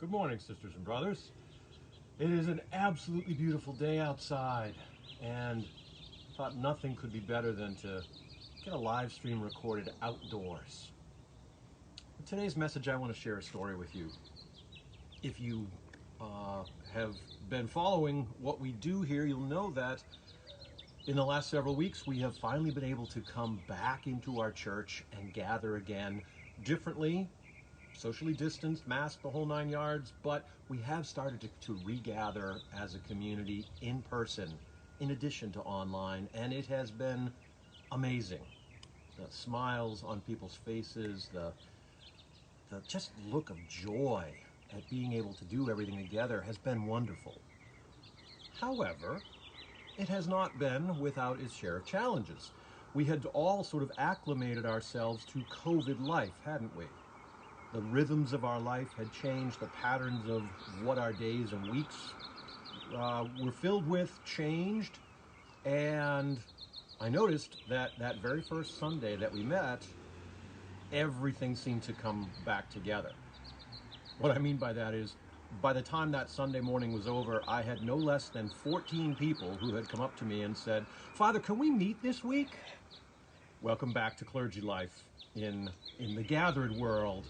Good morning, sisters and brothers. It is an absolutely beautiful day outside, and I thought nothing could be better than to get a live stream recorded outdoors. In today's message, I want to share a story with you. If you have been following what we do here, you'll know that in the last several weeks, we have finally been able to come back into our church and gather again differently, socially distanced, masked, the whole 9 yards, but we have started to regather as a community in person, in addition to online, and it has been amazing. The smiles on people's faces, the just look of joy at being able to do everything together has been wonderful. However, it has not been without its share of challenges. We had all sort of acclimated ourselves to COVID life, hadn't we? The rhythms of our life had changed, the patterns of what our days and weeks were filled with changed, and I noticed that very first Sunday that we met, everything seemed to come back together. What I mean by that is, by the time that Sunday morning was over, I had no less than 14 people who had come up to me and said, "Father, can we meet this week?" Welcome back to clergy life in the gathered world.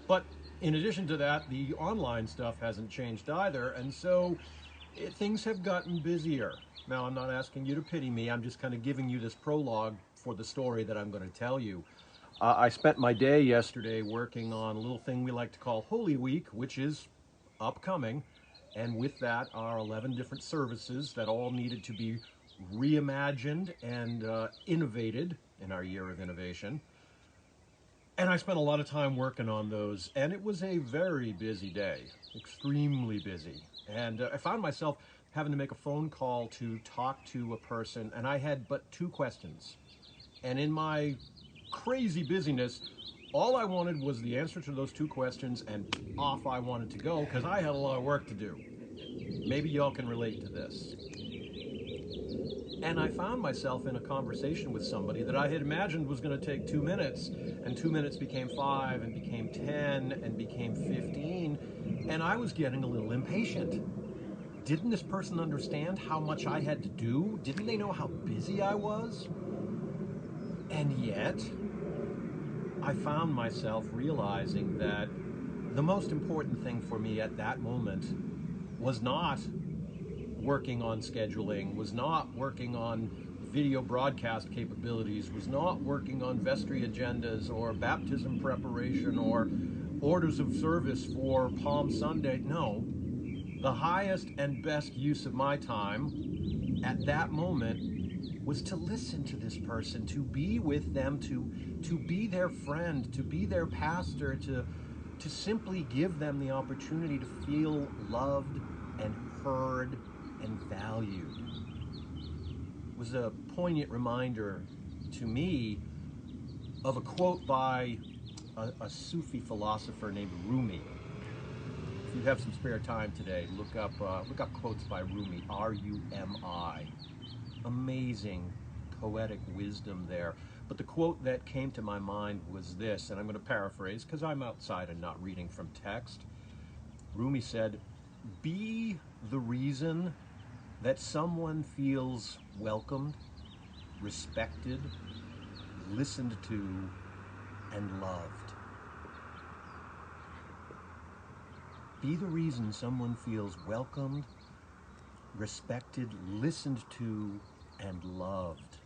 But in addition to that, the online stuff hasn't changed either, and so things have gotten busier. Now, I'm not asking you to pity me, I'm just kind of giving you this prologue for the story that I'm going to tell you. I spent my day yesterday working on a little thing we like to call Holy Week, which is upcoming, and with that are 11 different services that all needed to be reimagined and innovated in our year of innovation. And I spent a lot of time working on those, and it was a very busy day, extremely busy. And I found myself having to make a phone call to talk to a person, and I had but 2 questions. And in my crazy busyness, all I wanted was the answer to those 2 questions, and off I wanted to go, because I had a lot of work to do. Maybe y'all can relate to this. And I found myself in a conversation with somebody that I had imagined was going to take 2 minutes, and 2 minutes became 5, and became 10, and became 15, and I was getting a little impatient. Didn't this person understand how much I had to do? Didn't they know how busy I was? And yet, I found myself realizing that the most important thing for me at that moment was not working on scheduling, was not working on video broadcast capabilities, was not working on vestry agendas or baptism preparation or orders of service for Palm Sunday. No, the highest and best use of my time at that moment was to listen to this person, to be with them, to be their friend, to be their pastor, to simply give them the opportunity to feel loved and heard and valued. It was a poignant reminder to me of a quote by a Sufi philosopher named Rumi. If you have some spare time today, look up quotes by Rumi, R-U-M-I. Amazing poetic wisdom there. But the quote that came to my mind was this, and I'm going to paraphrase because I'm outside and not reading from text. Rumi said, "Be the reason that someone feels welcomed, respected, listened to, and loved." Be the reason someone feels welcomed, respected, listened to, and loved.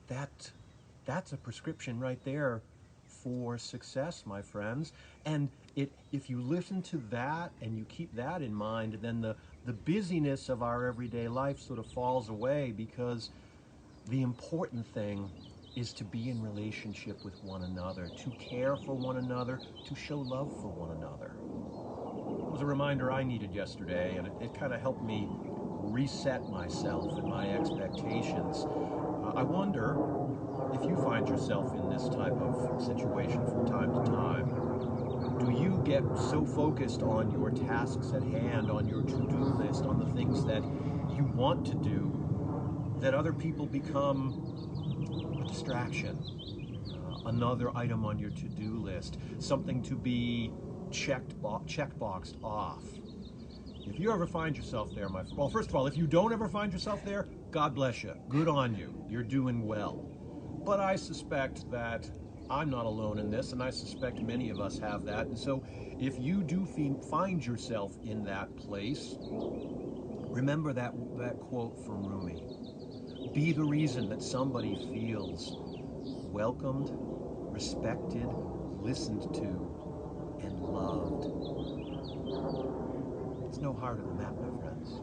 That's a prescription right there for success, my friends. And if you listen to that and you keep that in mind, then the busyness of our everyday life sort of falls away, because the important thing is to be in relationship with one another, to care for one another, to show love for one another. It was a reminder I needed yesterday, and it kind of helped me reset myself and my expectations. I wonder if you find yourself in this type of situation from time to time. Do you get so focused on your tasks at hand, on your to-do list, on the things that you want to do, that other people become a distraction, another item on your to-do list, something to be checkboxed off. If you ever find yourself there, well, first of all, if you don't ever find yourself there, God bless you. Good on you. You're doing well. But I suspect that I'm not alone in this, and I suspect many of us have that. And so if you do find yourself in that place, remember that quote from Rumi. Be the reason that somebody feels welcomed, respected, listened to, and loved. It's no harder than that, my friends.